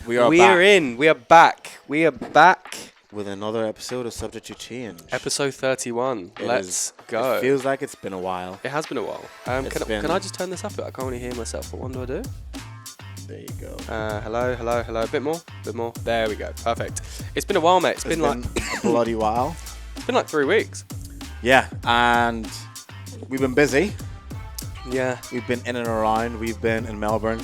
We are back. We are back. With another episode of Subject to Change. Episode 31. Let's go. It feels like it's been a while. It has been a while. Can I just turn this up a bit? I can't really hear myself. What one do I do? There you go. Hello. A bit more. There we go. Perfect. It's been a while, mate. It's been like a bloody while. It's been like 3 weeks. Yeah, and we've been busy. Yeah. We've been in and around. We've been in Melbourne.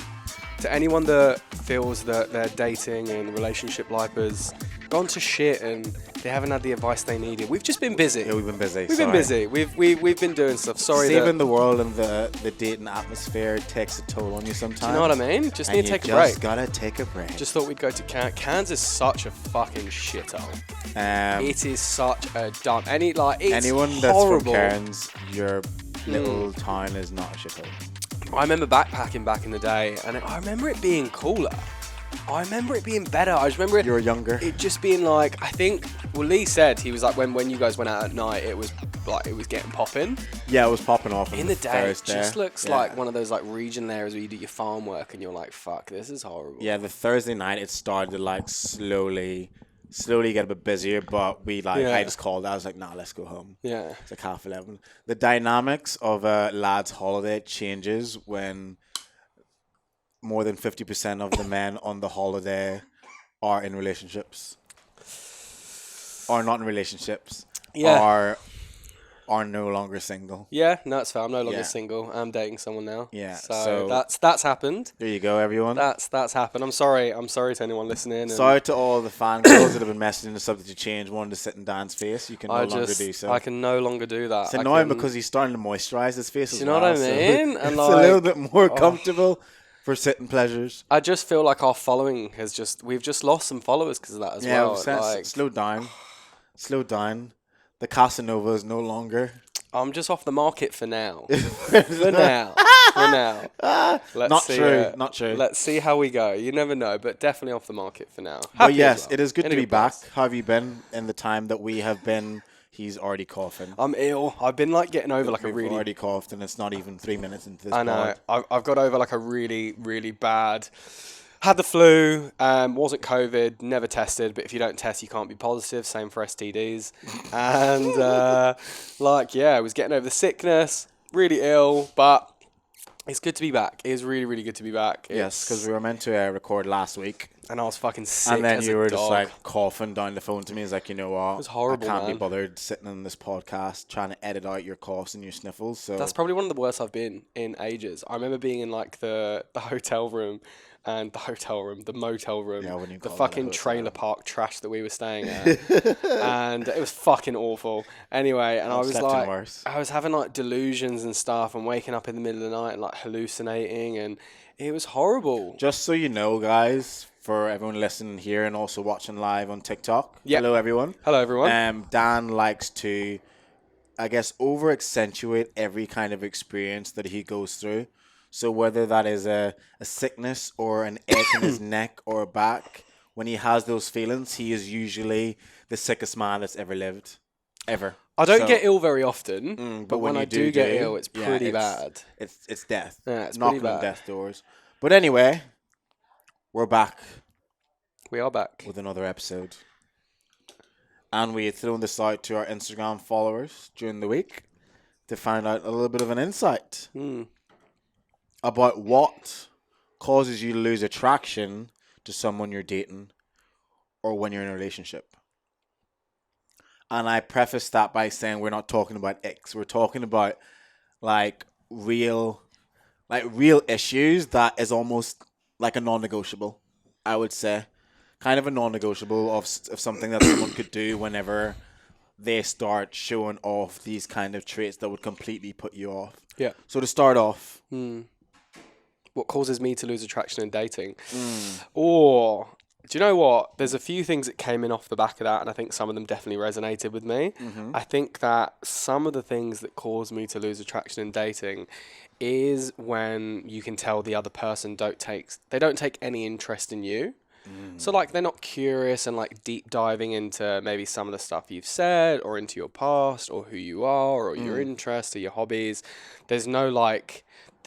To anyone that feels that their dating and relationship life has gone to shit and they haven't had the advice they needed, we've just been busy. Yeah, we've been busy. We've been busy. We've been doing stuff. Sorry. Saving the world and the dating atmosphere takes a toll on you sometimes. Do you know what I mean? Just need to take a break. Just gotta take a break. Just thought we'd go to Cairns. Cairns is such a fucking shithole. It is such a dump. It's anyone that's horrible. from Cairns, your little town is not a shithole. I remember backpacking back in the day, and I remember it being cooler. I remember it being better. I just remember you were younger. It just being like, I think, well, Lee said he was like, when you guys went out at night, it was getting popping. Yeah, it was popping off in the day. Thursday. It just looks like one of those like regional areas where you do your farm work, and you're like, fuck, this is horrible. Yeah, the Thursday night it started to like slowly get a bit busier, but I just called. I was like, nah, let's go home. Yeah, it's like 11:30. The dynamics of a lad's holiday changes when more than 50% of the men on the holiday are in relationships, or not in relationships, are no longer single. Yeah, no, it's fair. I'm no longer single. I'm dating someone now. Yeah, so that's happened. There you go, everyone. That's happened. I'm sorry to anyone listening. Sorry to all the fangirls that have been messaging the Subject to Change, wanting to sit in Dan's face. You can no longer do so. I can no longer do that. It's annoying because he's starting to moisturize his face as well. You know what I mean? So it's a little bit more comfortable for sitting pleasures. I just feel like our following we've just lost some followers because of that as well. Yeah, slow down. The Casanova is no longer. I'm just off the market for now. for now. Not true. Let's see how we go. You never know, but definitely off the market for now. But yes, it is good to be back. How have you been in the time that we have been? He's already coughing. I'm ill. I've been getting over We've already coughed, and it's not even 3 minutes into this. I know. I've got over a really, really bad. Had the flu, wasn't COVID, never tested, but if you don't test, you can't be positive. Same for STDs. And, I was getting over the sickness, really ill, but it's good to be back. It is really, really good to be back. Yes, because we were meant to record last week. And I was fucking sick. And then you were just coughing down the phone to me. It's like, you know what? It was horrible, I can't be bothered sitting on this podcast trying to edit out your coughs and your sniffles. So that's probably one of the worst I've been in ages. I remember being in the hotel room. And the motel room, the fucking trailer park trash that we were staying at. And it was fucking awful. Anyway, and I was having delusions and stuff and waking up in the middle of the night and hallucinating, and it was horrible. Just so you know, guys, for everyone listening here and also watching live on TikTok. Yep. Hello, everyone. Hello, everyone. Dan likes to, I guess, over-accentuate every kind of experience that he goes through. So whether that is a sickness or an ache in his neck or back, when he has those feelings, he is usually the sickest man that's ever lived. Ever. I don't get ill very often, but when I do get ill, it's pretty bad. It's death. Yeah, it's knocking pretty bad. on death doors. But anyway, we're back. We are back. With another episode. And we had thrown this out to our Instagram followers during the week to find out a little bit of an insight. About what causes you to lose attraction to someone you're dating or when you're in a relationship. And I preface that by saying we're not talking about icks. We're talking about real issues that is almost like a non-negotiable, I would say. Kind of a non-negotiable of something that someone could do whenever they start showing off these kind of traits that would completely put you off. Yeah. So to start off... What causes me to lose attraction in dating? Or, do you know what? There's a few things that came in off the back of that, and I think some of them definitely resonated with me. I think that some of the things that cause me to lose attraction in dating is when you can tell the other person don't take any interest in you. So they're not curious and deep diving into maybe some of the stuff you've said or into your past or who you are or your interests or your hobbies. There's no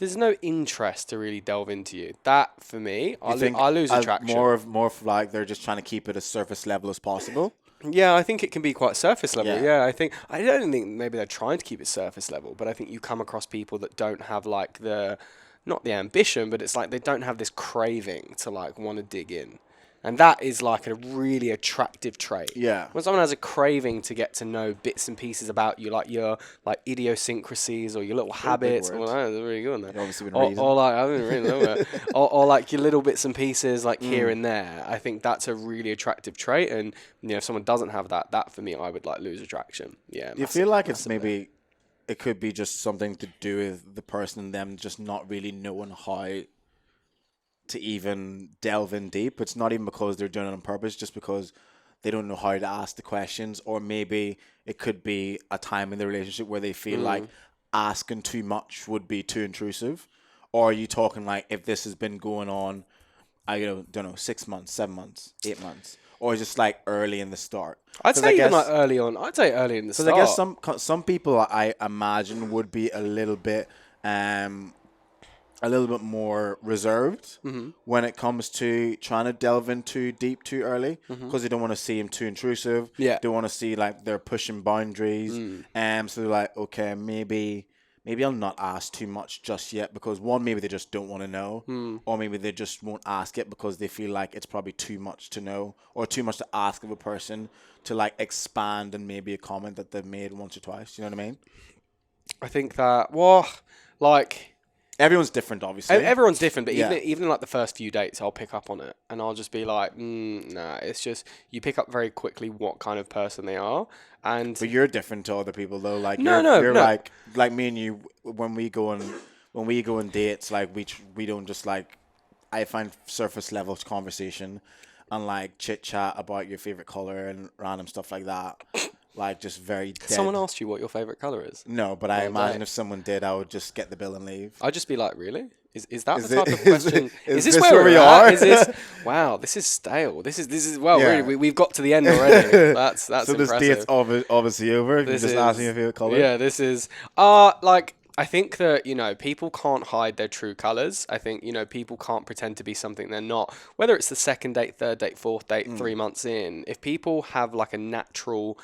there's no interest to really delve into you. That for me, You think I lose attraction. more of like they're just trying to keep it as surface level as possible? Yeah, I think it can be quite surface level. Yeah. Yeah, I don't think maybe they're trying to keep it surface level, but I think you come across people that don't have like not the ambition, but it's like they don't have this craving to like want to dig in. And that is like a really attractive trait. Yeah. When someone has a craving to get to know bits and pieces about you, like your like idiosyncrasies or your little habits. word. Well, that's a really good one there. You've obviously been Or, reading. or like I haven't really know that. Or like your little bits and pieces, like here and there. I think that's a really attractive trait. And if someone doesn't have that, that for me, I would like lose attraction. Yeah. Do you feel like it's maybe it could be just something to do with the person and them just not really knowing how to even delve in deep? It's not even because they're doing it on purpose, just because they don't know how to ask the questions, or maybe it could be a time in the relationship where they feel like asking too much would be too intrusive. Or are you talking like if this has been going on, I don't know, 6 months, 7 months, 8 months, or just like early in the start? I'd say even like early on. I'd say early in the start. Because I guess some people I imagine would be a little bit more reserved when it comes to trying to delve into deep too early, because they don't want to see him too intrusive. Yeah. They want to see like they're pushing boundaries. So they're like, okay, maybe I'll not ask too much just yet, because one, maybe they just don't want to know, or maybe they just won't ask it because they feel like it's probably too much to know or too much to ask of a person to like expand on maybe a comment that they've made once or twice. You know what I mean? I think that, well, like... Everyone's different, obviously. Everyone's different, but Yeah. even in like the first few dates, I'll pick up on it, and I'll just be like, nah. It's just you pick up very quickly what kind of person they are, and But you're different to other people, though. Like No, you're no. like me and you when we go on dates, like we don't just like, I find surface level conversation and like chit chat about your favorite color and random stuff like that. Like just very dead. someone asked you what your favorite color is. No, but I Well, imagine that- if someone did, I would just get the bill and leave. I'd just be like, really? Is that Is the type it- of question? is this this where where we we are? are? Is this? Wow, this is stale. This is well, Yeah. really, we've got to the end already. That's So this impressive. date's obviously over. If you This just ask me your favorite color. Yeah, this is like I think that people can't hide their true colors. I think people can't pretend to be something they're not. Whether it's the second date, third date, fourth date, 3 months in, if people have like a natural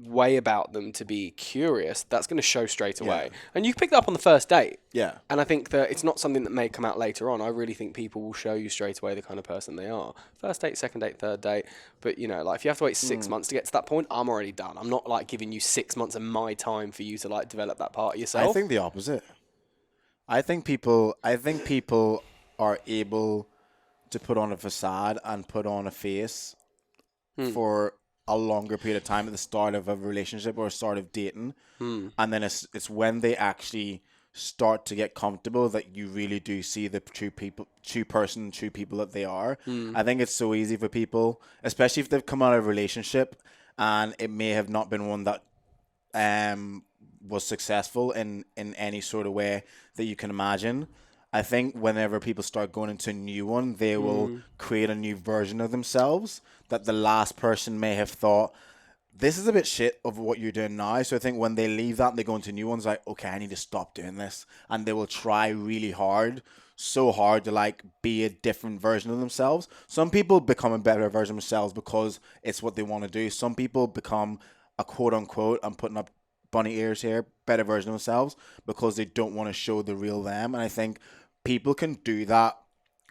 way about them to be curious, that's going to show straight away. And you pick that up on the first date. Yeah. And I think that it's not something that may come out later on. I really think people will show you straight away the kind of person they are. First date, second date, third date. But, like, if you have to wait 6 months to get to that point, I'm already done. I'm not, like, giving you 6 months of my time for you to, like, develop that part of yourself. I think the opposite. I think people are able to put on a facade and put on a face for a longer period of time at the start of a relationship or start of dating, and then it's when they actually start to get comfortable that you really do see the true people that they are. I think it's so easy for people, especially if they've come out of a relationship and it may have not been one that was successful in any sort of way that you can imagine. I think whenever people start going into a new one, they will create a new version of themselves that the last person may have thought, this is a bit shit of what you're doing now. So I think when they leave that and they go into new ones, like, okay, I need to stop doing this. And they will try really hard, so hard to like be a different version of themselves. Some people become a better version of themselves because it's what they want to do. Some people become a quote unquote, I'm putting up bunny ears here, better version of themselves because they don't want to show the real them. And I think people can do that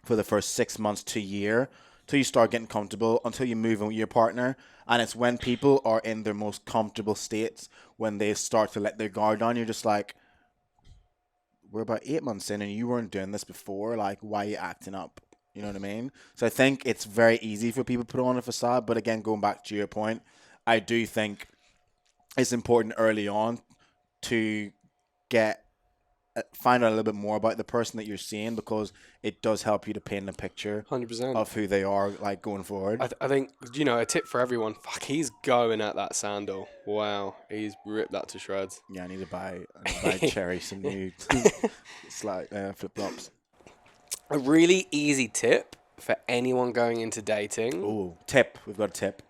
for the first 6 months to a year till you start getting comfortable, until you move in with your partner. And it's when people are in their most comfortable states, when they start to let their guard down, you're just like, we're about 8 months in and you weren't doing this before. Like, why are you acting up? You know what I mean? So I think it's very easy for people to put on a facade. But again, going back to your point, I do think it's important early on to find out a little bit more about the person that you're seeing, because it does help you to paint a picture 100%. of who they are, like, going forward. I think, a tip for everyone, fuck, he's going at that sandal. Wow, he's ripped that to shreds. Yeah, I need to buy Cherry some new flip-flops. A really easy tip for anyone going into dating, Ooh, tip. We've got a tip.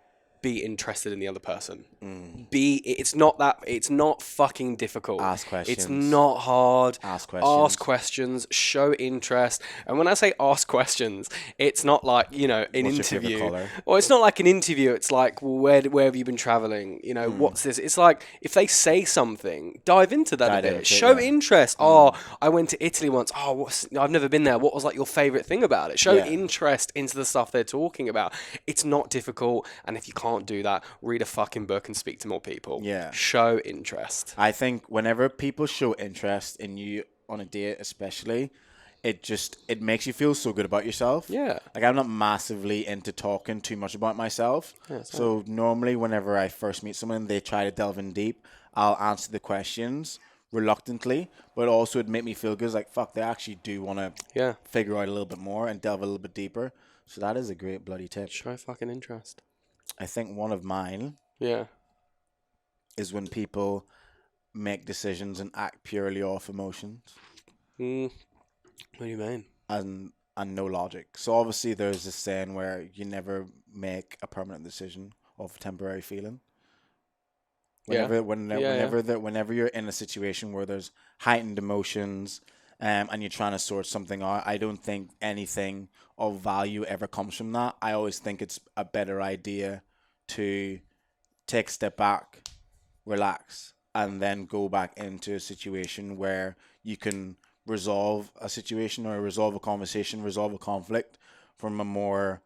be interested in the other person. It's not fucking difficult. Ask questions. It's not hard. Ask questions. Ask questions, show interest. And when I say ask questions, it's not like, an What's your favorite interview. colour? Or it's not like an interview. It's like, well, where have you been traveling? What's this? It's like, if they say something, dive into that a bit. Show interest. Oh, I went to Italy once. Oh, I've never been there. What was like your favorite thing about it? Show interest into the stuff they're talking about. It's not difficult. And if you can't do that, read a fucking book and speak to more people. Yeah. Show interest. I think whenever people show interest in you on a date, especially, it makes you feel so good about yourself. Yeah. Like, I'm not massively into talking too much about myself. Yeah, so normally whenever I first meet someone, they try to delve in deep, I'll answer the questions reluctantly, but also it'd make me feel good. It's like, fuck, they actually do want to figure out a little bit more and delve a little bit deeper. So that is a great bloody tip. Show fucking interest. I think one of mine is when people make decisions and act purely off emotions. What do you mean? And no logic. So obviously there's this saying where you never make a permanent decision off a temporary feeling. Whenever you're in a situation where there's heightened emotions and you're trying to sort something out, I don't think anything of value ever comes from that. I always think it's a better idea to take a step back, relax, and then go back into a situation where you can resolve a situation or resolve a conversation, resolve a conflict from a more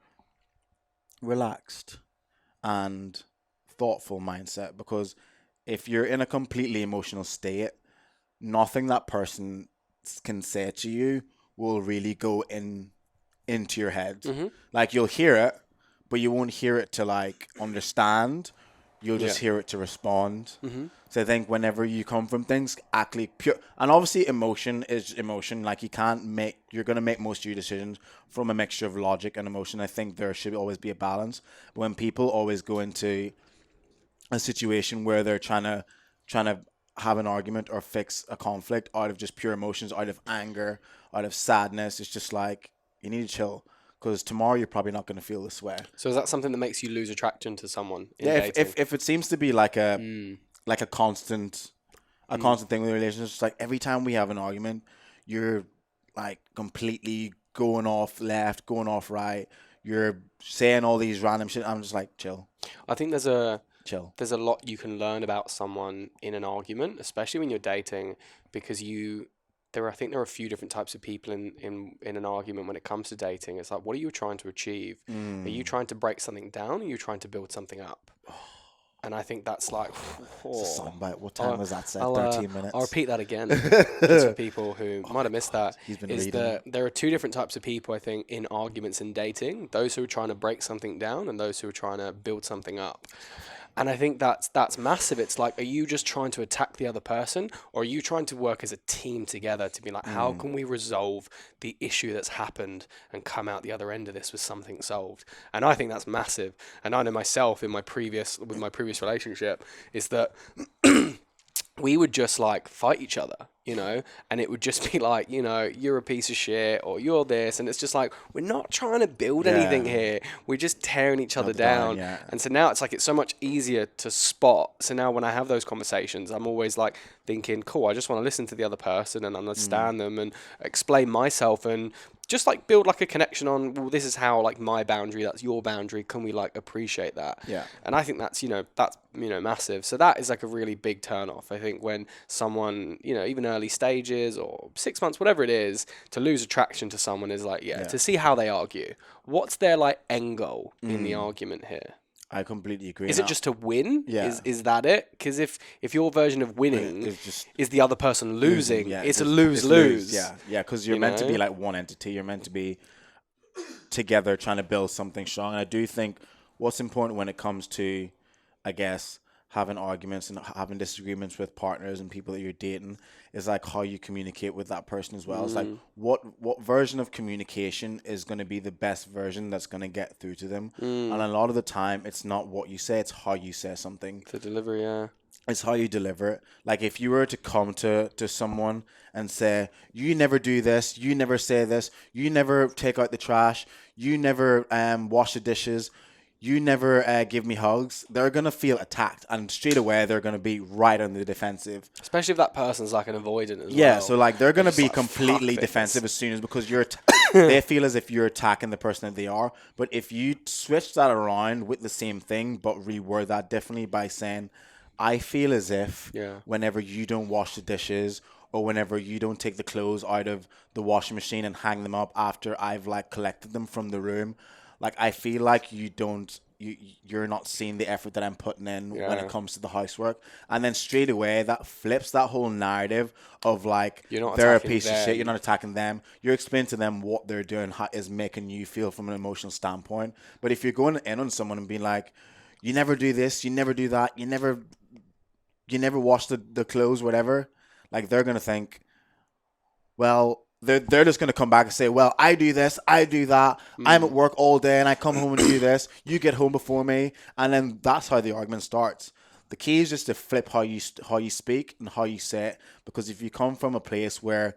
relaxed and thoughtful mindset. Because if you're in a completely emotional state, nothing that person can say to you will really go into your head. Like, you'll hear it, but you won't hear it to like understand. You'll just hear it to respond. So I think whenever you come from things, actually pure, and obviously emotion is emotion. Like, you're going to make most of your decisions from a mixture of logic and emotion. I think there should always be a balance. But when people always go into a situation where they're trying to have an argument or fix a conflict out of just pure emotions, out of anger, out of sadness, it's just like, you need to chill. Because tomorrow you're probably not going to feel this way. So is that something that makes you lose attraction to someone? If it seems to be like a constant thing with relationships, it's like every time we have an argument, you're like completely going off left, going off right. You're saying all these random shit. I'm just like, chill. I think there's a Chill. lot you can learn about someone in an argument, especially when you're dating, because I think there are a few different types of people in an argument when it comes to dating. It's like, what are you trying to achieve? Are you trying to break something down, or are you trying to build something up? And I think that's like... It's a soundbite. What time was that said? 13 minutes? I'll repeat that again, just for people who might have missed that. He's been reading. There are two different types of people, I think, in arguments and dating. Those who are trying to break something down and those who are trying to build something up. And I think that's massive. It's like, are you just trying to attack the other person, or are you trying to work as a team together to be like, how can we resolve the issue that's happened and come out the other end of this with something solved? And I think that's massive. And I know myself with my previous relationship is that we would just like fight each other, and it would just be like, you're a piece of shit or you're this. And it's just like, we're not trying to build anything here. We're just tearing each other down. And so now it's like, it's so much easier to spot. So now when I have those conversations, I'm always like thinking, cool, I just want to listen to the other person and understand them and explain myself and just like build like a connection on, well, this is how like my boundary, that's your boundary. Can we like appreciate that? Yeah. And I think that's massive. So that is like a really big turn off. I think when someone, even early stages or 6 months, whatever it is, to lose attraction to someone is like, to see how they argue. What's their like end goal in the argument here? I completely agree. Is it just to win? Yeah. Is that it? Because if your version of winning is the other person losing, it's a lose-lose. Yeah, because you're meant to be like one entity. You're meant to be together trying to build something strong. And I do think what's important when it comes to, I guess, having arguments and having disagreements with partners and people that you're dating is like how you communicate with that person as well. It's like what version of communication is going to be the best version that's going to get through to them. And a lot of the time it's not what you say, it's how you say something. The delivery, yeah. It's how you deliver it. Like if you were to come to someone and say, you never do this, you never say this, you never take out the trash, you never wash the dishes, you never give me hugs, they're going to feel attacked. And straight away, they're going to be right on the defensive. Especially if that person's like an avoidant as well. Yeah, so like they're going to Just be like, completely fuck defensive this. as soon as, because they feel as if you're attacking the person that they are. But if you switch that around with the same thing, but reword that differently by saying, I feel as if whenever you don't wash the dishes, or whenever you don't take the clothes out of the washing machine and hang them up after I've like collected them from the room, like I feel like you're not seeing the effort that I'm putting in when it comes to the housework. And then straight away that flips that whole narrative of like they're a piece of shit. You're not attacking them. You're explaining to them what they're doing is making you feel from an emotional standpoint. But if you're going in on someone and being like, you never do this, you never do that, you never wash the clothes, whatever, like they're gonna think, well, they're just gonna come back and say, well, I do this, I do that, I'm at work all day and I come home and do this, you get home before me, and then that's how the argument starts. The key is just to flip how you speak and how you say it, because if you come from a place where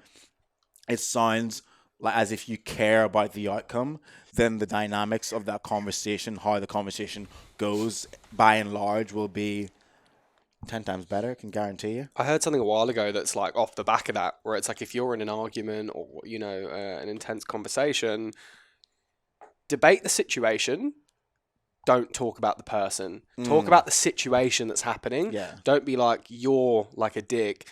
it sounds like as if you care about the outcome, then the dynamics of that conversation, how the conversation goes, by and large, will be 10 times better, I can guarantee you. I heard something a while ago that's like off the back of that, where it's like if you're in an argument or, an intense conversation, debate the situation. Don't talk about the person. Talk about the situation that's happening. Yeah. Don't be like, you're like a dick.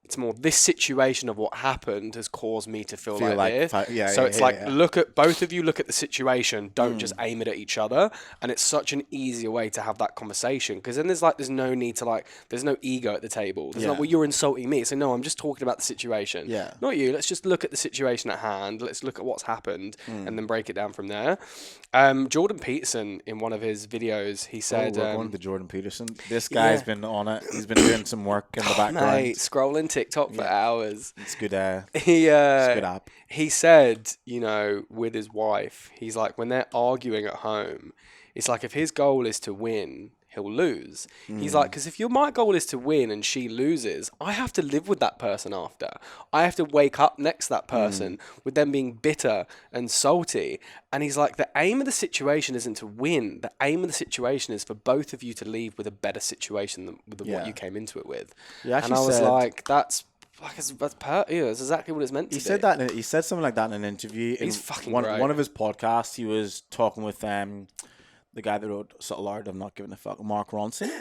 It's more, this situation of what happened has caused me to feel like this. Look at both of you. Look at the situation. Don't just aim it at each other. And it's such an easier way to have that conversation, because then there's no need to there's no ego at the table. There's not, well, you're insulting me. So no, I'm just talking about the situation. Yeah. Not you. Let's just look at the situation at hand. Let's look at what's happened and then break it down from there. Jordan Peterson, in one of his videos, he said, we're going to Jordan Peterson. This guy's been on it. He's been doing some work in the background. Mate, scrolling TikTok for hours. It's good. It's a good app. He said, with his wife, he's like, when they're arguing at home, it's like if his goal is to win, he'll lose. He's like, because if my goal is to win and she loses, I have to live with that person after. I have to wake up next to that person with them being bitter and salty. And he's like, the aim of the situation isn't to win. The aim of the situation is for both of you to leave with a better situation than what you came into it with. And I was like, that's exactly what it's meant to be. He said that. He said something like that in an interview. He's fucking great. One of his podcasts, he was talking with the guy that wrote Subtle Art of Not Giving a Fuck, Mark Manson. I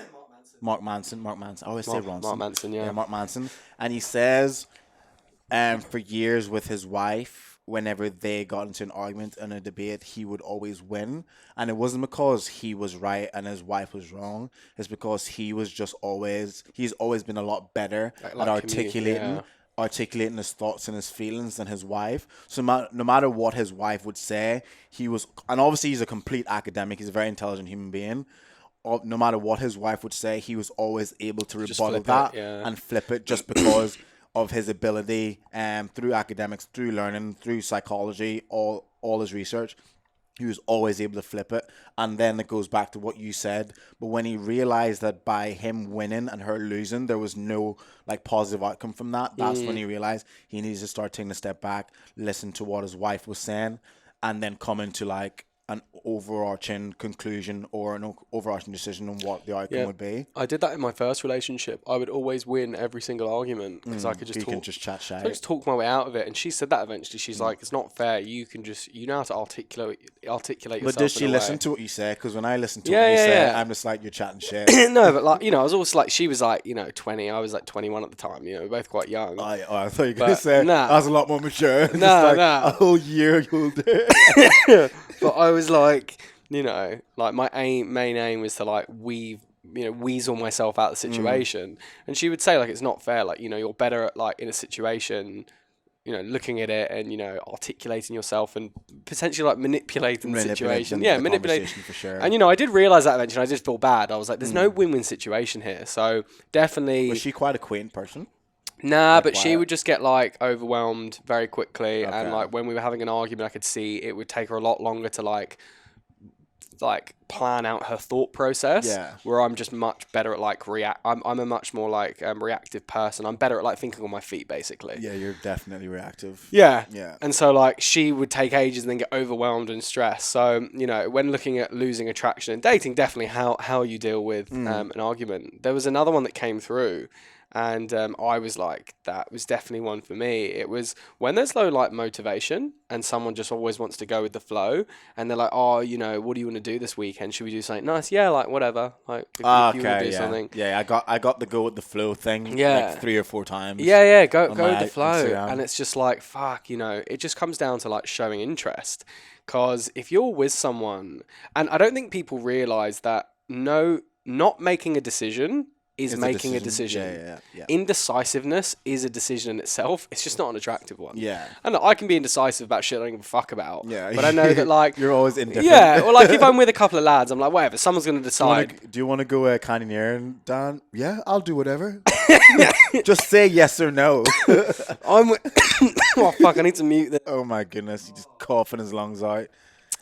always say Ronson. Mark Manson, yeah. Mark Manson. And he says, for years with his wife, whenever they got into an argument and a debate, he would always win. And it wasn't because he was right and his wife was wrong. It's because he's always been a lot better at articulating his thoughts and his feelings than his wife. So no matter what his wife would say, and obviously he's a complete academic, he's a very intelligent human being. No matter what his wife would say, he was always able to rebuttal that and flip it, just because of his ability through academics, through learning, through psychology, all his research. He was always able to flip it. And then it goes back to what you said. But when he realized that by him winning and her losing, there was no positive outcome from that, that's when he realized he needs to start taking a step back, listen to what his wife was saying, and then come into an overarching conclusion or an overarching decision on what the outcome would be. I did that in my first relationship. I would always win every single argument because I could just can just chat shit. I just talk my way out of it. And she said that eventually. She's like, it's not fair. You know how to articulate yourself. But does she listen to what you say? Because when I listen to what you say, I'm just like, you're chatting shit. No, but I was also like, she was 20. I was 21 at the time. We're both quite young. I thought you were going to say, I was a lot more mature. Nah. A whole year older. But I was like, my main aim was to weasel myself out of the situation. And she would say it's not fair. You're better at in a situation, looking at it and, articulating yourself and potentially manipulating the situation. Yeah, manipulating for sure. And, I did realize that eventually. I did feel bad. I was like, there's no win-win situation here. So definitely. Was she quite a quaint person? Nah, but she would just get overwhelmed very quickly. Okay. And when we were having an argument, I could see it would take her a lot longer to like plan out her thought process. Yeah. Where I'm just much better at like I'm a much more like reactive person. I'm better at like thinking on my feet, basically. Yeah, you're definitely reactive. Yeah. Yeah. And so like she would take ages and then get overwhelmed and stressed. So, you know, when looking at losing attraction and dating, definitely how you deal with an argument. There was another one that came through. And I was like, that was definitely one for me. It was when there's low like motivation and someone just always wants to go with the flow and they're like, oh, you know, what do you want to do this weekend? Should we do something nice? Yeah, like whatever. Like if you want to do something. Yeah, I got the go with the flow thing like 3 or 4 times. Yeah, go with the flow. Instagram. And it's just like, fuck, you know, it just comes down to like showing interest. Because if you're with someone, and I don't think people realize that not making a decision is making a decision. Yeah. Indecisiveness is a decision in itself. It's just not an attractive one. Yeah. And I can be indecisive about shit I don't give a fuck about. Yeah. But I know that like you're always indifferent. Yeah. Or like if I'm with a couple of lads, I'm like, whatever, someone's gonna decide. Do you want to go canyoneering, Dan? Yeah, I'll do whatever. Just say yes or no. Oh fuck, I need to mute this. Oh my goodness, he's just coughing his lungs out.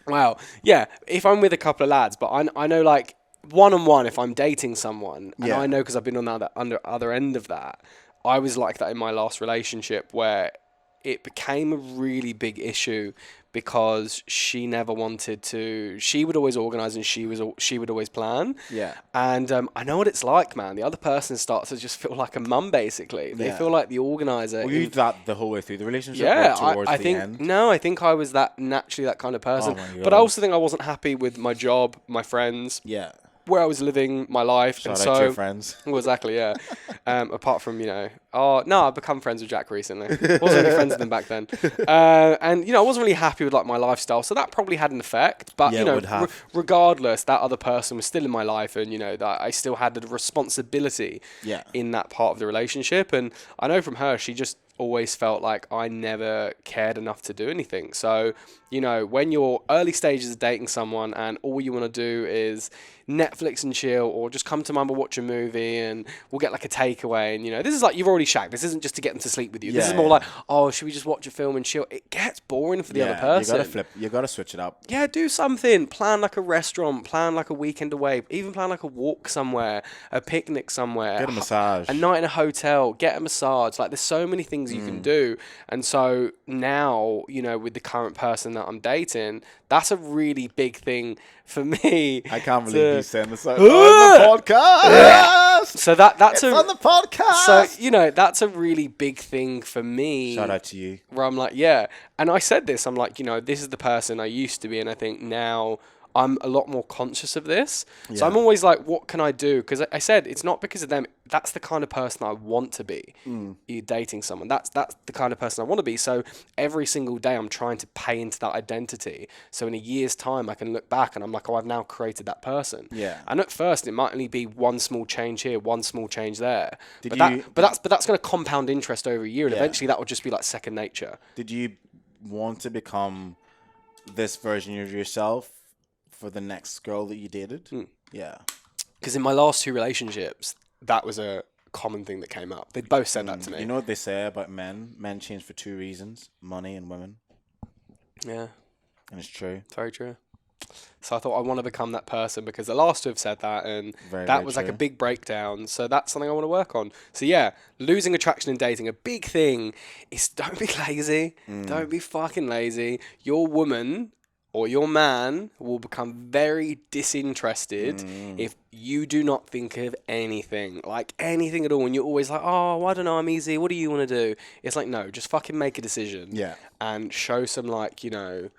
Wow. Yeah. If I'm with a couple of lads, but I know like one-on-one, if I'm dating someone, and I know because I've been on the other end of that, I was like that in my last relationship where it became a really big issue because she never wanted to. She would always organise and she would always plan. Yeah. And I know what it's like, man. The other person starts to just feel like a mum, basically. They feel like the organiser. Were you that the whole way through the relationship? Yeah, or towards I the think end? no. I think I was that kind of person. Oh my But I God. also think I wasn't happy with my job, my friends. Yeah. Where I was living my life. Shout and out so, to your friends. Well, exactly, yeah. Apart from, you know, I've become friends with Jack recently. Wasn't really friends with him back then. And, you know, I wasn't really happy with like my lifestyle, so that probably had an effect. But, Yeah, you know, it would have. regardless, that other person was still in my life and, you know, that I still had the responsibility in that part of the relationship. And I know from her, she just always felt like I never cared enough to do anything. So, you know, when you're early stages of dating someone and all you want to do is Netflix and chill, or just come to mum and watch a movie and we'll get like a takeaway, and you know, this is like you've already shagged. This isn't just to get them to sleep with you. This is more like, oh, should we just watch a film and chill? It gets boring for the other person. You gotta switch it up. Yeah, do something. Plan like a restaurant, plan like a weekend away, even plan like a walk somewhere, a picnic somewhere. Get a massage. A night in a hotel, get a massage. Like there's so many things you can do. And so now, you know, with the current person that I'm dating, that's a really big thing for me. I can't believe you saying this on the podcast. So that's on the podcast. So, you know, that's a really big thing for me. Shout out to you. Where I'm like, yeah. And I said this, I'm like, you know, this is the person I used to be. And I think now I'm a lot more conscious of this. Yeah. So I'm always like, what can I do? Because I said, it's not because of them. That's the kind of person I want to be. You're dating someone. That's the kind of person I want to be. So every single day I'm trying to pay into that identity. So in a year's time, I can look back and I'm like, oh, I've now created that person. Yeah. And at first, it might only be one small change here, one small change there. But that's going to compound interest over a year. And eventually that will just be like second nature. Did you want to become this version of yourself for the next girl that you dated? Yeah. Because in my last 2 relationships, that was a common thing that came up. They both said that to me. You know what they say about men? Men change for 2 reasons: money and women. Yeah. And it's true. Very true. So I thought I want to become that person because the last 2 have said that, and Very, that very was true. like a big breakdown. So that's something I want to work on. So yeah, losing attraction in dating, a big thing is don't be lazy. Don't be fucking lazy. Your woman or your man will become very disinterested if you do not think of anything, like anything at all. And you're always like, oh, I don't know, I'm easy. What do you want to do? It's like, no, just fucking make a decision. Yeah. And show some, like, you know,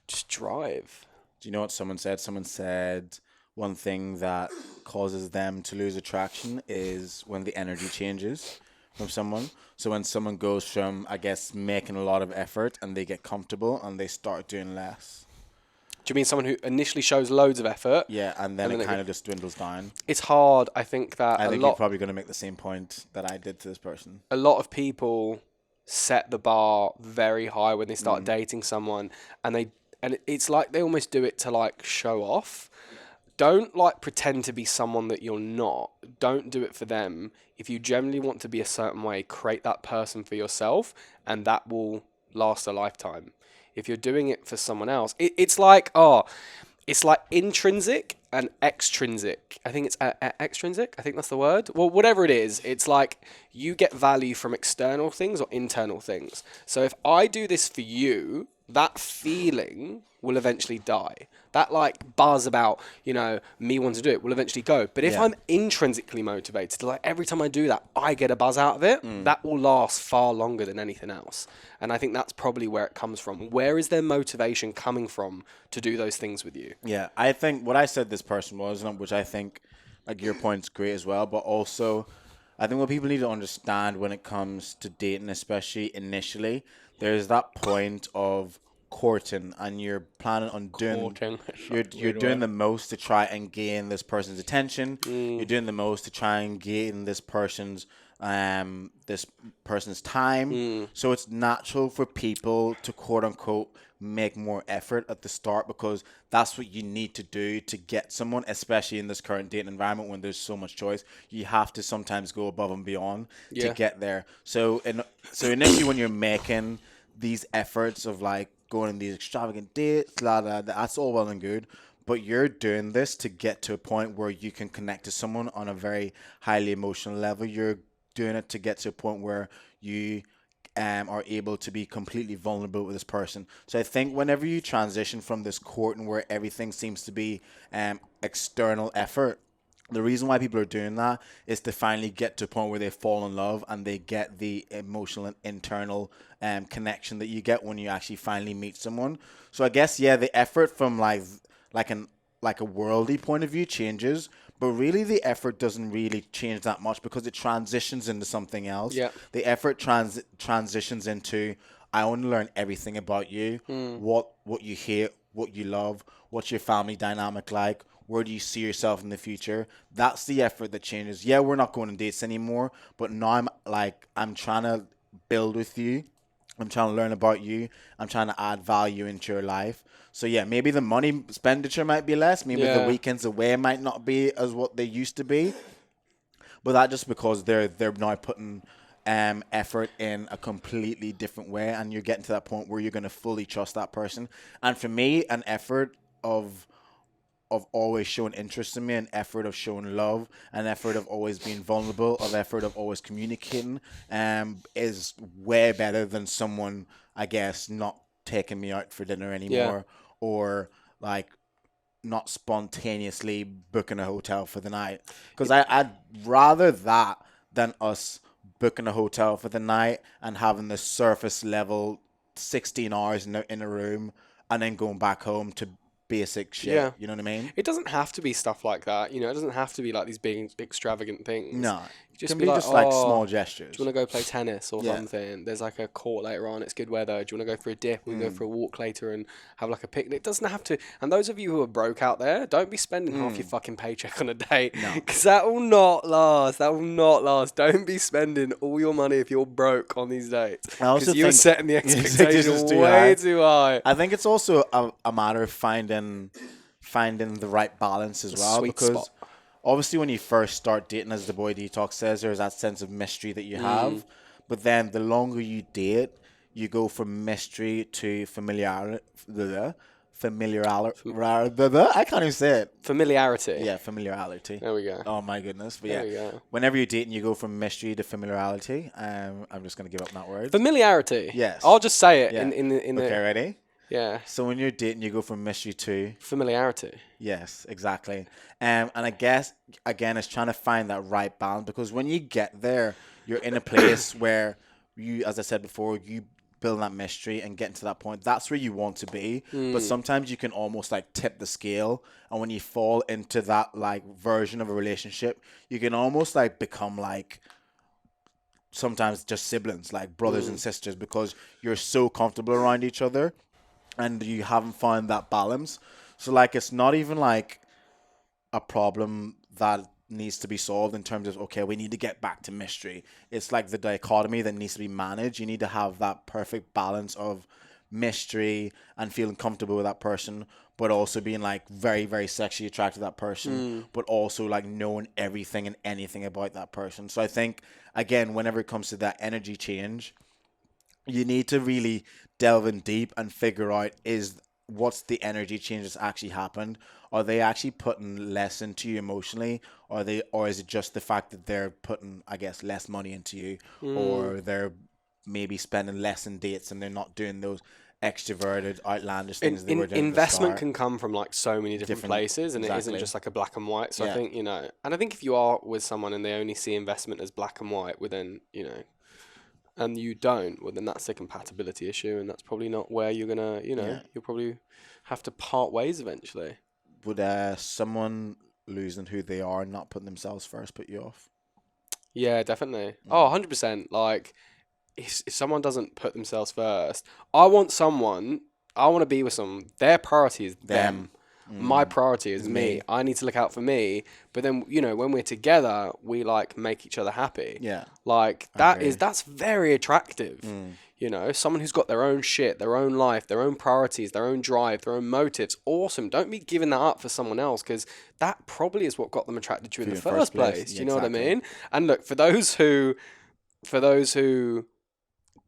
just drive. Do you know what someone said? Someone said one thing that causes them to lose attraction is when the energy changes from someone. So when someone goes from, I guess, making a lot of effort and they get comfortable and they start doing less. Do you mean someone who initially shows loads of effort? Yeah, and then it kind of just dwindles down. It's hard. I think that I think you're probably going to make the same point that I did to this person. A lot of people set the bar very high when they start dating someone, and it's like they almost do it to like show off. Don't like pretend to be someone that you're not. Don't do it for them. If you generally want to be a certain way, create that person for yourself, and that will last a lifetime. If you're doing it for someone else, it's like, it's like intrinsic and extrinsic. I think it's extrinsic. I think that's the word. Well, whatever it is, it's like you get value from external things or internal things. So if I do this for you, that feeling will eventually die. That like buzz about, me wanting to do it will eventually go. But if Yeah. I'm intrinsically motivated, like every time I do that, I get a buzz out of it, that will last far longer than anything else. And I think that's probably where it comes from. Where is their motivation coming from to do those things with you? Yeah, I think what I said this person was, which I think, like, your point's great as well, but also I think what people need to understand when it comes to dating, especially initially, there's that point of courting, and you're planning on doing Courting. you're doing the most to try and gain this person's attention. You're doing the most to try and gain this person's time. So it's natural for people to quote unquote make more effort at the start, because that's what you need to do to get someone, especially in this current dating environment when there's so much choice. You have to sometimes go above and beyond to Yeah. get there. So initially when you're making these efforts of like going on these extravagant dates, that's all well and good. But you're doing this to get to a point where you can connect to someone on a very highly emotional level. You're doing it to get to a point where you are able to be completely vulnerable with this person. So I think whenever you transition from this courting where everything seems to be external effort, the reason why people are doing that is to finally get to a point where they fall in love and they get the emotional and internal connection that you get when you actually finally meet someone. So I guess, yeah, the effort from like a worldly point of view changes, but really the effort doesn't really change that much because it transitions into something else. Yeah. The effort transitions into, I want to learn everything about you, what you hate, what you love, what's your family dynamic like, where do you see yourself in the future. That's the effort that changes. Yeah, we're not going on dates anymore, but now I'm trying to build with you. I'm trying to learn about you. I'm trying to add value into your life. So yeah, maybe the money expenditure might be less. Maybe the weekends away might not be as what they used to be. But that just because they're now putting effort in a completely different way, and you're getting to that point where you're going to fully trust that person. And for me, an effort of always showing interest in me, an effort of showing love, an effort of always being vulnerable, an effort of always communicating, is way better than someone, I guess, not taking me out for dinner anymore, or like not spontaneously booking a hotel for the night. Because I'd rather that than us booking a hotel for the night and having the surface level 16 hours in a room and then going back home to basic shit. Yeah. You know what I mean? It doesn't have to be stuff like that. It doesn't have to be like these big extravagant things. No. Just Can be be like, just like "Oh, small do gestures. you want to go play tennis or Yeah. something? There's like a court later on. It's good weather. Do you want to go for a dip? We can go for a walk later and have like a picnic. It doesn't have to. And those of you who are broke out there, don't be spending half your fucking paycheck on a date. No. Because that will not last. That will not last. Don't be spending all your money if you're broke on these dates. I also Because you're think setting the expectations expectation too way high. too high. I think it's also a matter of finding the right balance as well. Sweet Because spot. obviously when you first start dating, as the boy Detox says, there's that sense of mystery that you have. But then the longer you date, you go from mystery to familiarity. I can't even say it. Familiarity. Yeah, familiarity. There we go. Oh my goodness. But There yeah, we go. whenever you're dating, you go from mystery to familiarity. I'm just going to give up that word. Familiarity. Yes. I'll just say it Yeah. in the Okay, ready? yeah. So when you're dating, you go from mystery to... Familiarity. Yes, exactly. And I guess, again, it's trying to find that right balance, because when you get there, you're in a place where you, as I said before, you build that mystery and getting to that point. That's where you want to be. But sometimes you can almost like tip the scale. And when you fall into that like version of a relationship, you can almost like become like sometimes just siblings, like brothers and sisters, because you're so comfortable around each other and you haven't found that balance. So like it's not even like a problem that needs to be solved in terms of, okay, we need to get back to mystery. It's like the dichotomy that needs to be managed. You need to have that perfect balance of mystery and feeling comfortable with that person, but also being like very, very sexually attracted to that person, but also like knowing everything and anything about that person. So I think, again, whenever it comes to that energy change, you need to really delve in deep and figure out, is what's the energy change that's actually happened? Are they actually putting less into you emotionally, or is it just the fact that they're putting, I guess, less money into you, or they're maybe spending less in dates and they're not doing those extroverted, outlandish things they were doing at the Investment start? can come from like so many different places, and it isn't Exactly. just like a black and white. So I Yeah. think, and I think if you are with someone and they only see investment as black and white, well then, and you don't, well then that's a compatibility issue, and that's probably not where you're gonna, Yeah. you'll probably have to part ways eventually. Would someone losing who they are and not putting themselves first put you off? Yeah, definitely. Oh, 100%. Like, if someone doesn't put themselves first, I want to be with someone, their priority is them. My priority is me. I need to look out for me. But then, when we're together, we like make each other happy. Yeah. Like that's very attractive. Someone who's got their own shit, their own life, their own priorities, their own drive, their own motives. Awesome. Don't be giving that up for someone else, because that probably is what got them attracted to you in the first place. Do you know what I mean? And look, for those who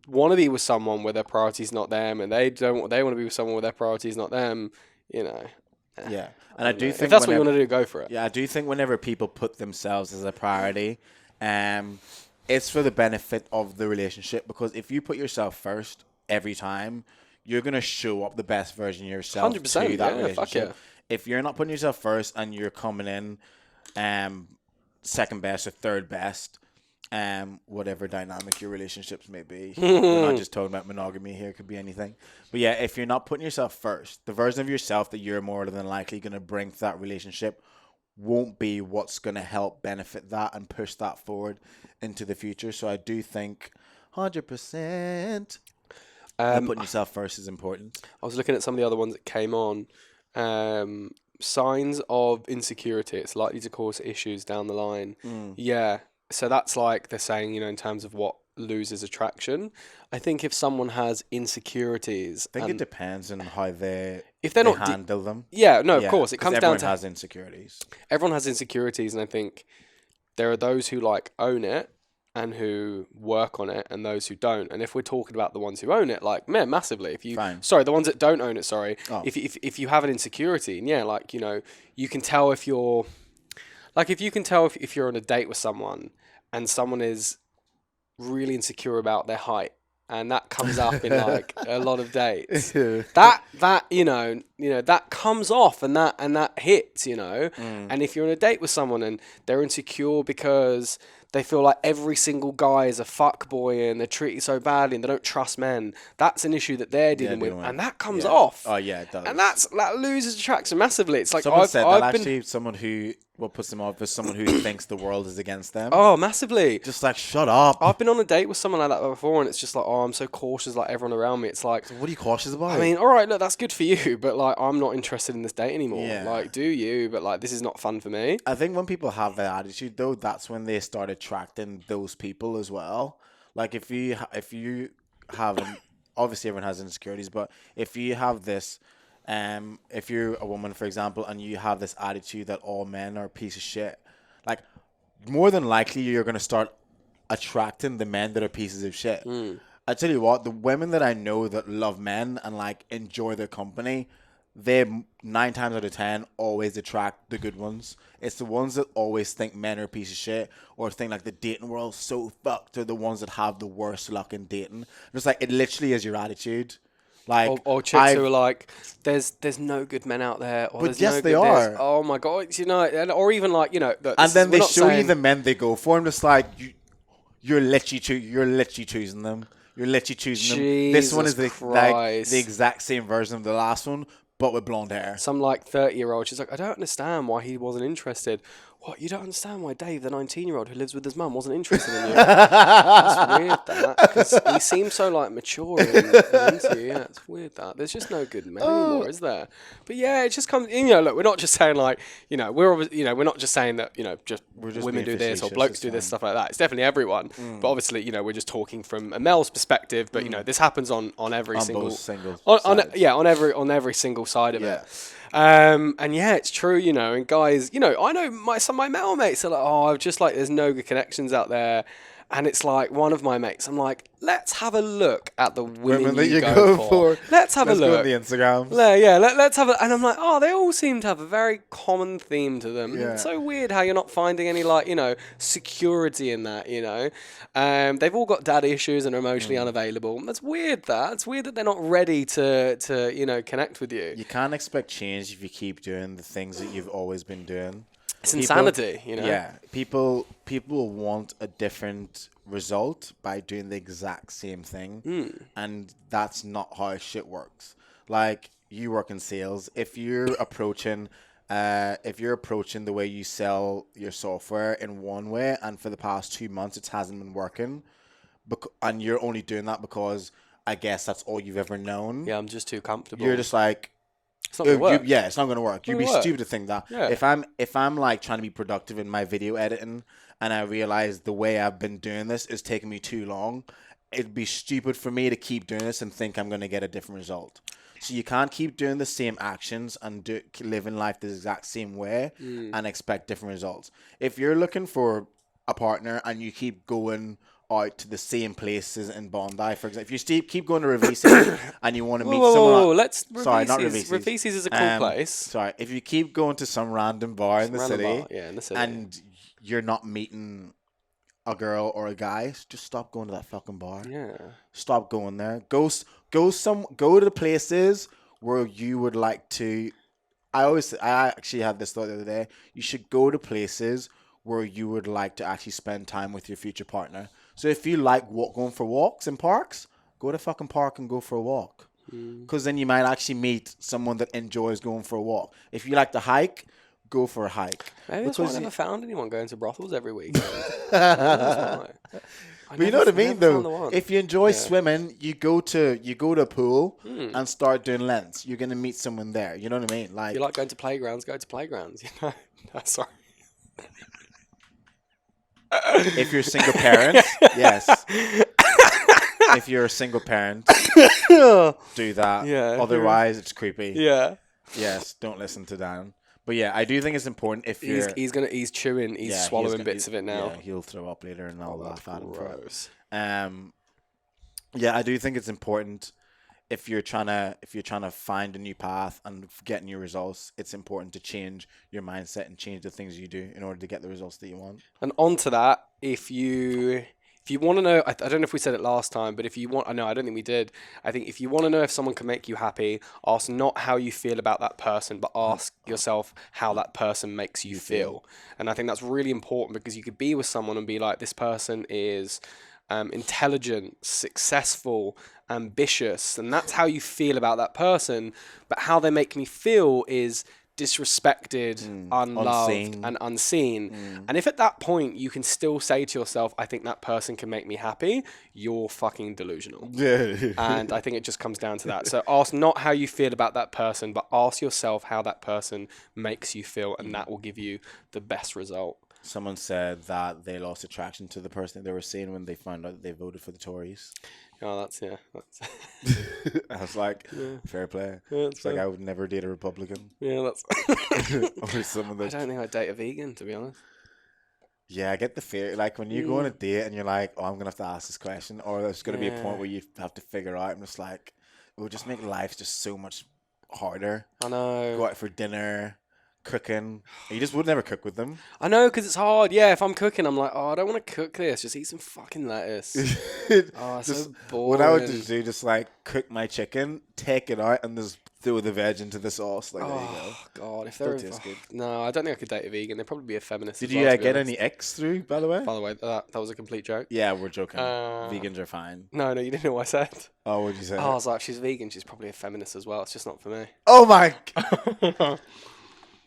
want to be with someone where their priority's not them, and they want to be with someone where their priority's not them, Yeah, and I do think if that's what you want to do, go for it. Yeah, I do think whenever people put themselves as a priority, it's for the benefit of the relationship, because if you put yourself first every time, you're gonna show up the best version of yourself 100%, to that yeah, relationship. fuck yeah. If you're not putting yourself first and you're coming in, second best or third best, whatever dynamic your relationships may be. We're not just talking about monogamy here, it could be anything. But yeah, if you're not putting yourself first, the version of yourself that you're more than likely going to bring to that relationship won't be what's going to help benefit that and push that forward into the future. So I do think 100% putting yourself first is important. I was looking at some of the other ones that came on. Signs of insecurity. It's likely to cause issues down the line. Yeah. So that's like they're saying, in terms of what loses attraction. I think if someone has insecurities, I think it depends on how they not handle them. Yeah, no, of course. It comes down to everyone has insecurities. Everyone has insecurities, and I think there are those who like own it and who work on it, and those who don't. And if we're talking about the ones who own it, like, man, massively. The ones that don't own it. Sorry, if you have an insecurity, and yeah, like you can tell if you're if you're on a date with someone and someone is really insecure about their height, and that comes up in like a lot of dates. That that comes off, and that hits, And if you're on a date with someone and they're insecure because they feel like every single guy is a fuckboy and they're treated so badly and they don't trust men, that's an issue that they're dealing with, and that comes off. Oh yeah, it does. And that loses attraction massively. It's like someone said that actually someone who what puts them off is someone who thinks the world is against them. Oh, massively. Just like, shut up. I've been on a date with someone like that before, and it's just like, oh, I'm so cautious, like everyone around me. It's like, so what are you cautious about? I mean, all right, look, that's good for you, but like, I'm not interested in this date anymore. Yeah. Like, do you? But like, this is not fun for me. I think when people have that attitude, though, that's when they start attracting those people as well. Like, if you have, obviously everyone has insecurities, but if you have this, if you're a woman, for example, and you have this attitude that all men are a piece of shit, like, more than likely you're going to start attracting the men that are pieces of shit. I tell you what, the women that I know that love men and like enjoy their company, they 9 times out of 10 always attract the good ones. It's the ones that always think men are a piece of shit or think like the dating world's so fucked are the ones that have the worst luck in dating. Just like, it literally is your attitude. Like, or chicks who are like, there's no good men out there. Or but yes, they are. Oh my god, or even like and then they show you the men they go for, and it's like you're literally choosing them. You're literally choosing them. This one is the exact same version of the last one, but with blonde hair. Some like 30-year-old, she's like, I don't understand why he wasn't interested. What, you don't understand why Dave, the 19-year-old who lives with his mum, wasn't interested in you? That's weird, that. Because he seems so like mature and into you. Yeah, it's weird that. There's just no good men anymore, is there? But yeah, it just comes, look, we're not just saying like, we're not just saying that, just women do this or blokes do this, stuff like that. It's definitely everyone. But obviously, we're just talking from a male's perspective, but this happens on every single on every single side of it. And yeah, it's true, and guys, I know some of my male mates are like, oh, I've just like, there's no good connections out there. And it's like one of my mates. I'm like, let's have a look at the women that you you go go for. for. Let's have Let's a go on look. the Instagrams. Let's have a. And I'm like, oh, they all seem to have a very common theme to them. Yeah. It's so weird how you're not finding any security in that. They've all got daddy issues and are emotionally unavailable. That's weird. It's weird that they're not ready to connect with you. You can't expect change if you keep doing the things that you've always been doing. It's insanity, Yeah, people want a different result by doing the exact same thing, and that's not how shit works. Like, you work in sales. If you're approaching the way you sell your software in one way, and for the past 2 months it hasn't been working, and you're only doing that because I guess that's all you've ever known. Yeah, I'm just too comfortable. You're just like, it's not gonna work. it's not gonna work. You'd be stupid to think that. Yeah. If I'm like trying to be productive in my video editing, and I realize the way I've been doing this is taking me too long, it'd be stupid for me to keep doing this and think I'm gonna get a different result. So you can't keep doing the same actions and living life the exact same way and expect different results. If you're looking for a partner and you keep going out to the same places in Bondi, for example, if you keep going to Ravisi and you want to meet someone, sorry, not Ravisi's. Ravisi's is a cool place. Sorry, if you keep going to some random bar in the city, and you're not meeting a girl or a guy, just stop going to that fucking bar. Yeah, stop going there. Go to the places where you would like to. I actually had this thought the other day. You should go to places where you would like to actually spend time with your future partner. So if you like going for walks in parks, go to fucking park and go for a walk. Because then you might actually meet someone that enjoys going for a walk. If you like to hike, go for a hike. Maybe that's why I never found anyone going to brothels every weekend. But you know what I mean, though. If you enjoy swimming, you go to a pool and start doing lengths. You're gonna meet someone there. You know what I mean? Like, you like going to playgrounds, go to playgrounds. Sorry. If you're a single parent, yes. If you're a single parent, do that. Yeah. Otherwise, it's creepy. Yeah. Yes. Don't listen to Dan. But yeah, I do think it's important if you're... He's chewing, swallowing bits of it now. Yeah, he'll throw up later and I'll laugh at him for it. Yeah, I do think it's important if you're trying to find a new path and get new results, it's important to change your mindset and change the things you do in order to get the results that you want. And onto that, if you want to know, I don't know if we said it last time, but if you want, I don't think we did. I think if you want to know if someone can make you happy, ask not how you feel about that person, but ask yourself how that person makes you feel. And I think that's really important because you could be with someone and be like, this person is intelligent, successful, ambitious, and that's how you feel about that person. But how they make me feel is disrespected, unloved, and unseen. And if at that point you can still say to yourself, I think that person can make me happy, you're fucking delusional. And I think it just comes down to that. So ask not how you feel about that person, but ask yourself how that person makes you feel, and that will give you the best result. Someone said that they lost attraction to the person they were seeing when they found out that they voted for the Tories. Oh, that's... I was like, fair play. Yeah, it's like I would never date a Republican. Yeah, that's... or someone that... I don't think I'd date a vegan, to be honest. Yeah, I get the fear. Like, when you go on a date and you're like, oh, I'm going to have to ask this question, or there's going to be a point where you have to figure out, I'm just like, it would just make life just so much harder. I know. Go out for dinner... cooking. You just would never cook with them. I know, because it's hard. Yeah, if I'm cooking, I'm like, I don't want to cook this. Just eat some fucking lettuce. It's so boring. What I would just do, just like cook my chicken, take it out, and just throw the veg into the sauce. Like, there you go. God, if they're good. No, I don't think I could date a vegan. They'd probably be a feminist. Did you get any X through, by the way? By the way, that was a complete joke. Yeah, we're joking. Vegans are fine. No, you didn't know what I said. Oh, what did you say? I was like, she's vegan. She's probably a feminist as well. It's just not for me. Oh my God.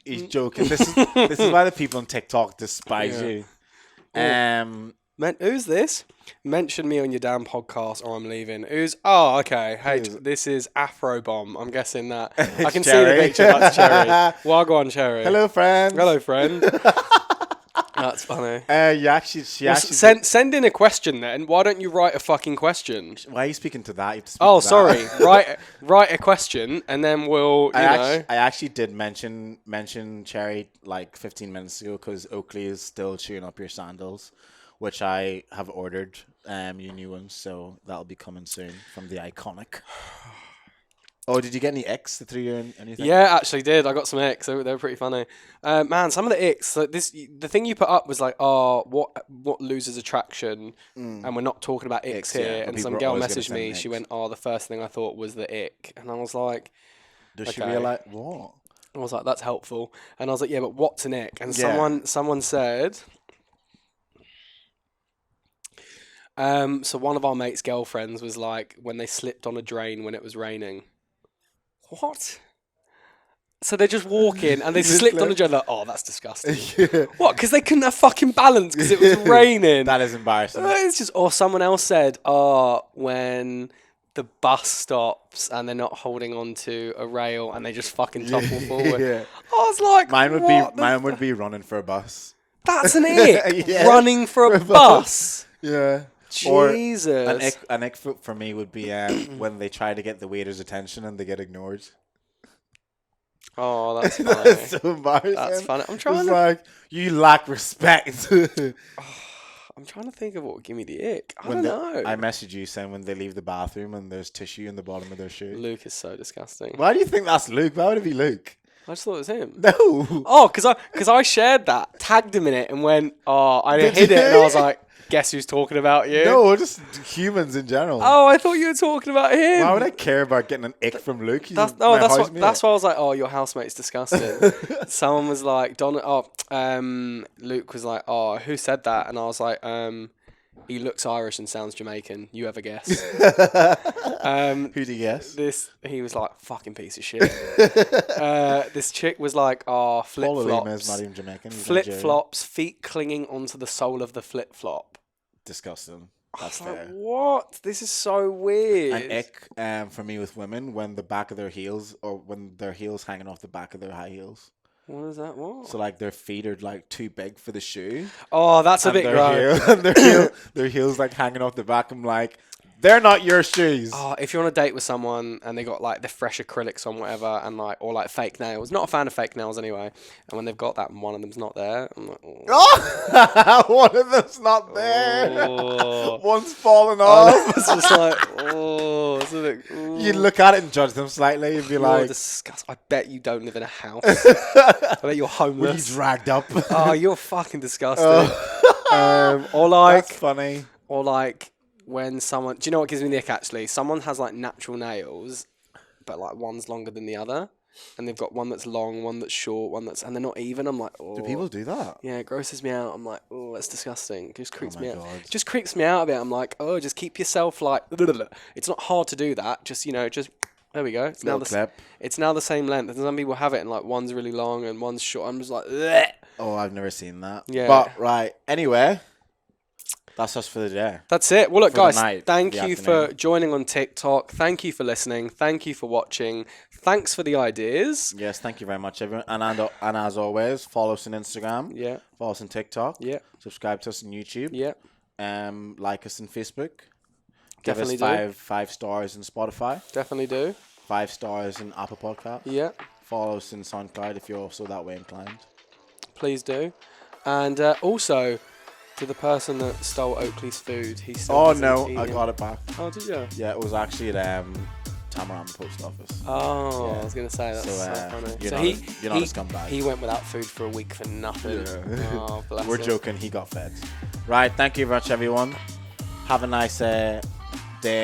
He's joking. This is why the people on TikTok despise you. Who's this? Mention me on your damn podcast or I'm leaving. Okay. Hey, this is Afro Bomb. I'm guessing that. I can see the picture. That's Cherry. Wagwan Cherry. Hello, friend. Hello, friend. That's funny. Send in a question then. Why don't you write a fucking question? Why are you speaking to that? Sorry. write a question and then we'll. I actually did mention Cherry like 15 minutes ago because Oakley is still chewing up your sandals, which I have ordered you new ones, so that'll be coming soon from the Iconic. Oh, did you get any icks that threw you in anything? Yeah, actually did. I got some icks. They were pretty funny. Man, some of the icks. Like the thing you put up was like, oh, what loses attraction, and we're not talking about icks here. yeah, but And some people are girl always gonna messaged send me. icks. She went, oh, the first thing I thought was the ick, and I was like, Does she okay. realize what? I was like, that's helpful. And I was like, yeah, but what's an ick? And Yeah. someone said, so one of our mates' girlfriends was like, when they slipped on a drain when it was raining. What? So they're just walking and they Just slipped on like- a drain. Like, oh, that's disgusting. Yeah. What? Because they couldn't have fucking balance because it was raining. That is embarrassing. It's just, or someone else said, when the bus stops and they're not holding on to a rail and they just fucking topple forward. Yeah. I was like, Mine would be running for a bus. That's an ick. Yeah. Running for a bus. Yeah. Or Jesus. an ick for me would be when they try to get the waiter's attention and they get ignored. Oh, that's funny. That's so embarrassing. That's funny. I'm It's trying to. like you lack respect. I'm trying to think of what would give me the ick. I When don't know. I message you saying when they leave the bathroom and there's tissue in the bottom of their shoe. Luke is so disgusting. Why do you think that's Luke? Why would it be Luke? I just thought it was him. No. Oh, because I shared that, tagged him in it, and went, oh, I Did hid it, and you? I was like, guess who's talking about you? No, just humans in general. Oh, I thought you were talking about him. Why would I care about getting an ick from Luke? He's That's my why housemate. I was like, oh, your housemate's disgusting. Someone was like, Luke was like, oh, who said that? And I was like, he looks Irish and sounds Jamaican. You have a guess. Who do you guess? He was like, fucking piece of shit. This chick was like, oh, flip Paul Lima is flops. not even Jamaican. He's Flip Nigerian. flops, feet clinging onto the sole of the flip flop. Disgusting. I That's was like, fair. what? This is so weird. An ick for me with women when the back of their heels or when their heels hanging off the back of their high heels. What is that? What? So like their feet are like too big for the shoe. Oh, that's a And bit gross. their heels like hanging off the back. I'm like, they're not your shoes. Oh, if you're on a date with someone and they got like the fresh acrylics on, whatever, and like or like fake nails. Not a fan of fake nails anyway. And when they've got that and one of them's not there, I'm like, oh. Oh, one of them's not there. Oh. One's fallen Oh, off. it's just like, oh, it's a bit. You'd look at it and judge them slightly. You'd be You're like, disgusting. I bet you don't live in a house. I bet you're were you homeless. dragged up? Oh, you're fucking disgusting. Or like, That's funny. or like when someone. Do you know what gives me the ick? Actually, someone has like natural nails, but like one's longer than the other, and they've got one that's long, one that's short, and they're not even. I'm like, oh. Do people do that? Yeah, it grosses me out. I'm like, oh, that's disgusting. It just creeps my me out. God. Just creeps me out a bit. I'm like, oh, just keep yourself like. It's not hard to do that. Just there we go. It's now Little clip. It's now the same length. And some people have it, and like one's really long and one's short. I'm just like, bleh. Oh, I've never seen that. Yeah. But right. Anyway, that's us for the day. That's it. Well, look, For the guys, night, thank the you afternoon. for joining on TikTok. Thank you for listening. Thank you for watching. Thanks for the ideas. Yes, thank you very much, everyone. And as always, follow us on Instagram. Yeah, Follow us on TikTok. yeah, Subscribe to us on YouTube. yeah. Like us on Facebook. Give Definitely us five stars on Spotify. Definitely do. 5 stars in Apple Podcast. Yeah, Follow us in SoundCloud if you're also that way inclined. please do. And also, to the person that stole Oakley's food, he still Oh hasn't no, eaten I it. got it back. Oh, did you? Yeah, it was actually at Tamarama Post Office. Oh, Yeah. I was gonna say that's so funny. You're So not you're not a scumbag. he went without food for a week for nothing. Yeah. Oh, bless We're him. joking, he got fed. Right, thank you very much, everyone. Have a nice day,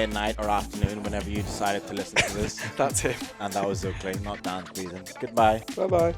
night, or afternoon whenever you decided to listen to this. That's it. And that was Oakley, not Dan breathing. Goodbye. Bye bye.